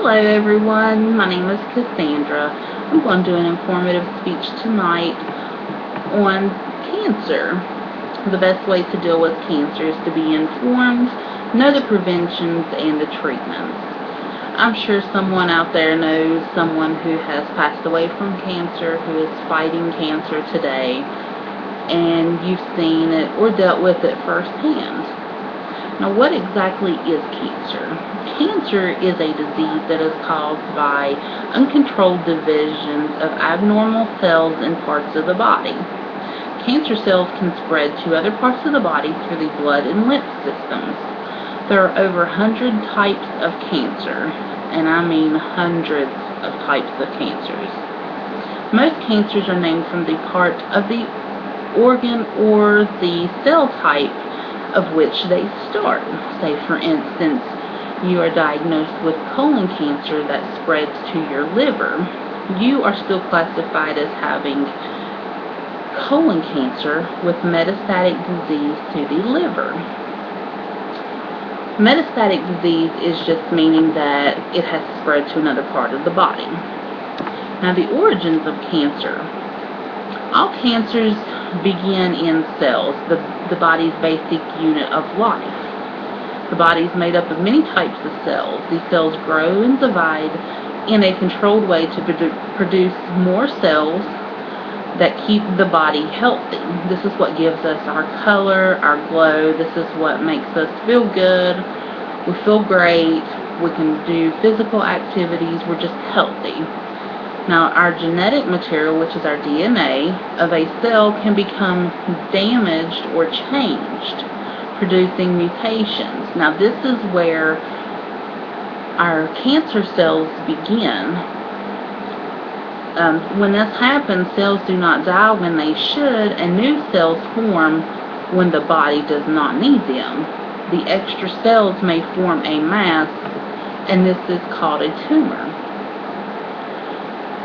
Hello everyone, my name is Cassandra. I'm going to do an informative speech tonight on cancer. The best way to deal with cancer is to be informed, know the preventions and the treatments. I'm sure someone out there knows someone who has passed away from cancer, who is fighting cancer today, and you've seen it or dealt with it firsthand. Now, what exactly is cancer? Cancer is a disease that is caused by uncontrolled divisions of abnormal cells in parts of the body. Cancer cells can spread to other parts of the body through the blood and lymph systems. There are over 100 types of cancer, and I mean hundreds of types of cancers. Most cancers are named from the part of the organ or the cell type of which they start. Say, for instance, you are diagnosed with colon cancer that spreads to your liver. You are still classified as having colon cancer with metastatic disease to the liver. Metastatic disease is just meaning that it has spread to another part of the body. Now, the origins of cancer. All cancers begin in cells, the body's basic unit of life. The body is made up of many types of cells. These cells grow and divide in a controlled way to produce more cells that keep the body healthy. This is what gives us our color, our glow. This is what makes us feel good. We feel great. We can do physical activities. We're just healthy. Now, our genetic material, which is our DNA, of a cell can become damaged or changed, producing mutations. Now, this is where our cancer cells begin. When this happens, cells do not die when they should, and new cells form when the body does not need them. The extra cells may form a mass, and this is called a tumor.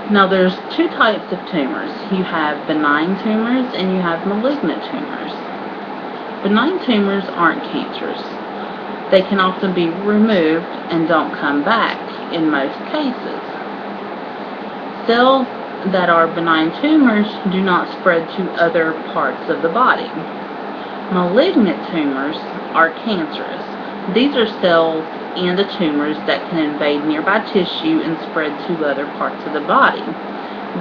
Now, there's two types of tumors. You have benign tumors and you have malignant tumors. Benign tumors aren't cancers. They can often be removed and don't come back in most cases. Cells that are benign tumors do not spread to other parts of the body. Malignant tumors are cancerous. These are cells and the tumors that can invade nearby tissue and spread to other parts of the body.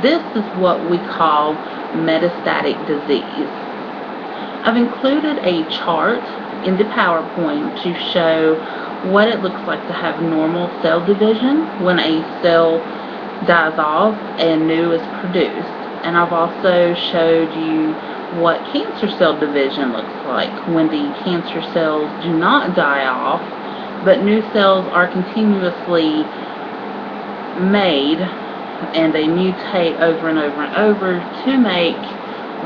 This is what we call metastatic disease. I've included a chart in the PowerPoint to show what it looks like to have normal cell division when a cell dies off and new is produced. And I've also showed you what cancer cell division looks like when the cancer cells do not die off, but new cells are continuously made and they mutate over and over and over to make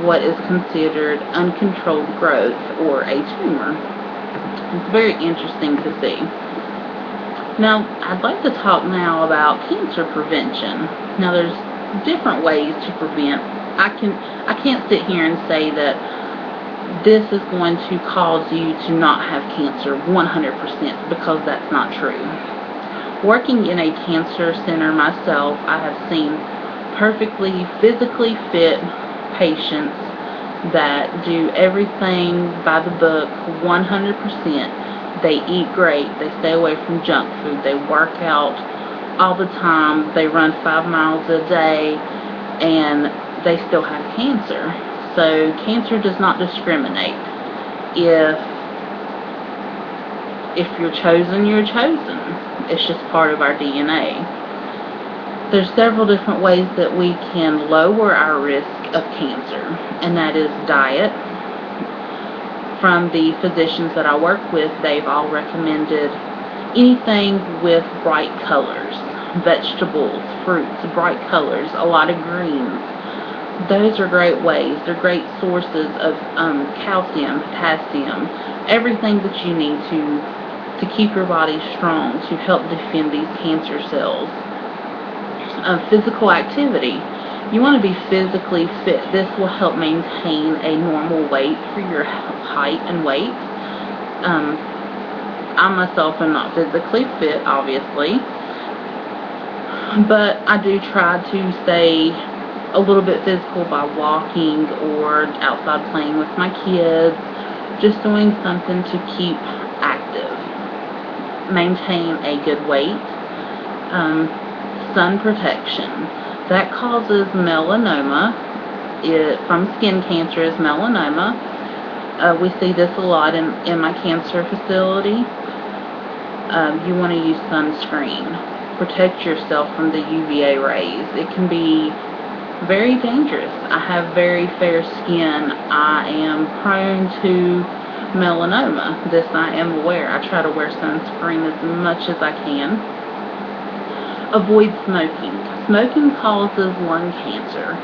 what is considered uncontrolled growth or a tumor. It's very interesting to see. Now, I'd like to talk now about cancer prevention. Now, there's different ways to prevent. I can't sit here and say that this is going to cause you to not have cancer 100% because that's not true. Working in a cancer center myself, I have seen perfectly physically fit patients that do everything by the book 100%. They eat great. They stay away from junk food. They work out all the time. They run 5 miles a day, and they still have cancer. So cancer does not discriminate. If you're chosen, you're chosen. It's just part of our DNA. There's several different ways that we can lower our risk of cancer, and that is diet. From the physicians that I work with, they've all recommended anything with bright colors, vegetables, fruits, bright colors, a lot of greens. Those are great ways. They're great sources of calcium, potassium, everything that you need to keep your body strong, to help defend these cancer cells. Physical activity. You want to be physically fit. This will help maintain a normal weight for your height and weight. I myself am not physically fit, obviously, But I do try to stay a little bit physical by walking or outside playing with my kids, just doing something to keep active, maintain a good weight. Sun protection. That causes melanoma. From skin cancer is melanoma. We see this a lot in my cancer facility. You want to use sunscreen. Protect yourself from the UVA rays. It can be very dangerous. I have very fair skin. I am prone to melanoma. This I am aware. I try to wear sunscreen as much as I can. Avoid smoking. Smoking causes lung cancer.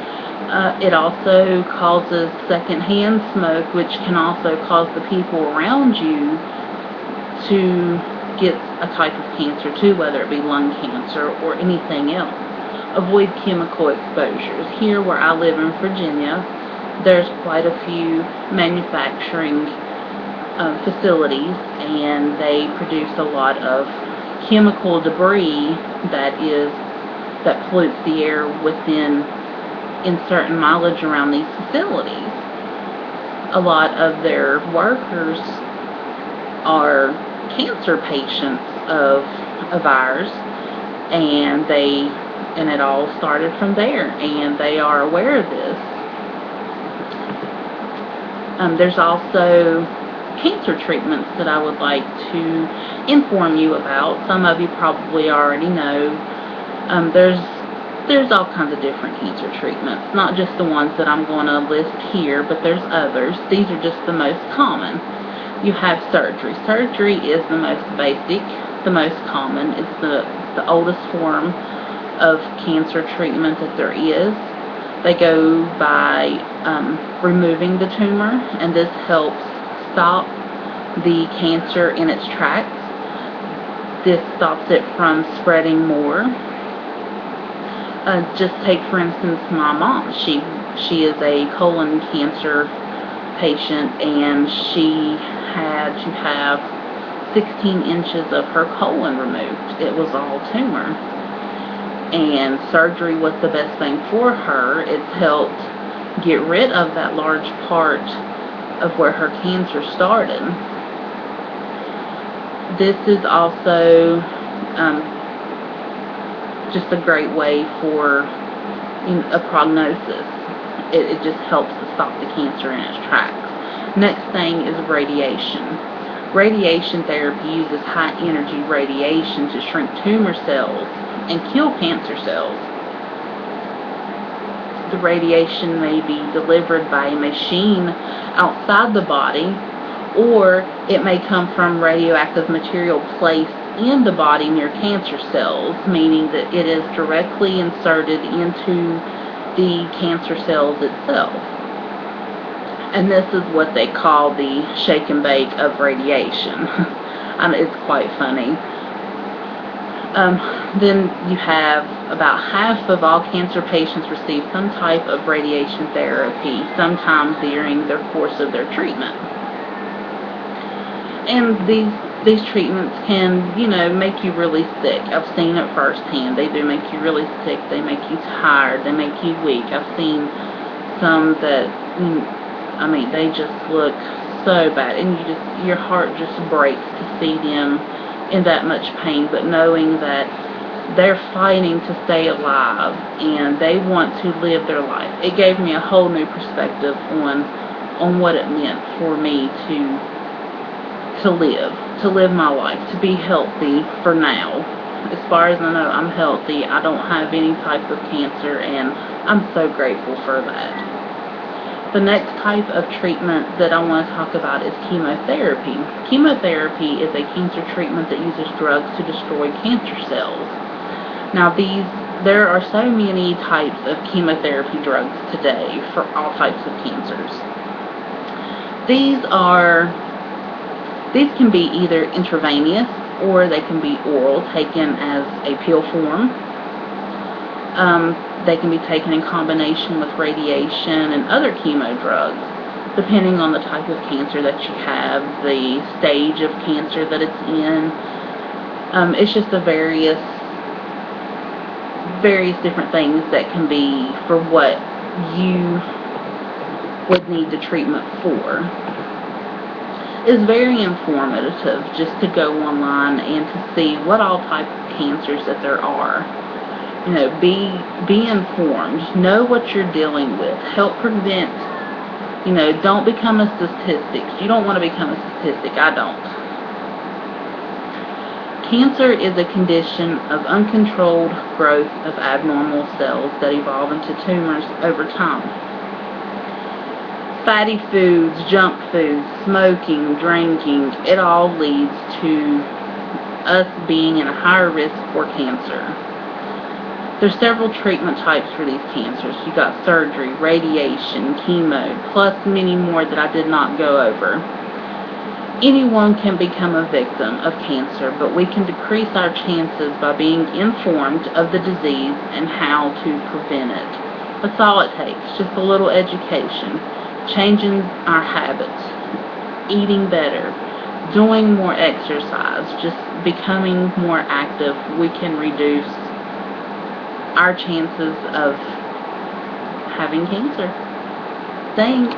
It also causes secondhand smoke, which can also cause the people around you to get a type of cancer too, whether it be lung cancer or anything else. Avoid chemical exposures. Here where I live in Virginia, there's quite a few manufacturing facilities, and they produce a lot of chemical debris that pollutes the air in certain mileage around these facilities. A lot of their workers are cancer patients of ours, and it all started from there, and they are aware of this. There's also cancer treatments that I would like to inform you about. Some of you probably already know. There's all kinds of different cancer treatments, not just the ones that I'm going to list here, but there's others. These are just the most common. You have surgery. Surgery is the most basic, the most common. It's the oldest form of cancer treatment that there is. They go by removing the tumor, and this helps stop the cancer in its tracks. This stops it from spreading more. Just take, for instance, my mom. She is a colon cancer patient, and she had to have 16 inches of her colon removed. It was all tumor. And surgery was the best thing for her. It's helped get rid of that large part of where her cancer started. This is also just a great way for a prognosis. It just helps to stop the cancer in its tracks. Next thing is radiation. Radiation therapy uses high energy radiation to shrink tumor cells and kill cancer cells. The radiation may be delivered by a machine outside the body, or it may come from radioactive material placed in the body near cancer cells, meaning that it is directly inserted into the cancer cells itself. And this is what they call the shake and bake of radiation. It's quite funny. Then you have about half of all cancer patients receive some type of radiation therapy sometime during their course of their treatment. And these treatments can, make you really sick. I've seen it firsthand. They do make you really sick. They make you tired. They make you weak. I've seen some that, they just look so bad, and your heart just breaks to see them in that much pain, but knowing that they're fighting to stay alive and they want to live their life. It gave me a whole new perspective on what it meant for me to live my life, to be healthy for now. As far as I know, I'm healthy. I don't have any type of cancer, and I'm so grateful for that. The next type of treatment that I want to talk about is chemotherapy. Chemotherapy is a cancer treatment that uses drugs to destroy cancer cells. Now, there are so many types of chemotherapy drugs today for all types of cancers. These can be either intravenous or they can be oral, taken as a pill form. They can be taken in combination with radiation and other chemo drugs, depending on the type of cancer that you have, the stage of cancer that it's in. It's just various different things that can be for what you would need the treatment for. It's very informative just to go online and to see what all type of cancers that there are. Be informed. Know what you're dealing with. Help prevent. Don't become a statistic. You don't want to become a statistic. I don't. Cancer is a condition of uncontrolled growth of abnormal cells that evolve into tumors over time. Fatty foods, junk foods, smoking, drinking, it all leads to us being in a higher risk for cancer. There's several treatment types for these cancers. You got surgery, radiation, chemo, plus many more that I did not go over. Anyone can become a victim of cancer, but we can decrease our chances by being informed of the disease and how to prevent it. That's all it takes, just a little education, changing our habits, eating better, doing more exercise, just becoming more active. We can reduce our chances of having cancer. Thanks.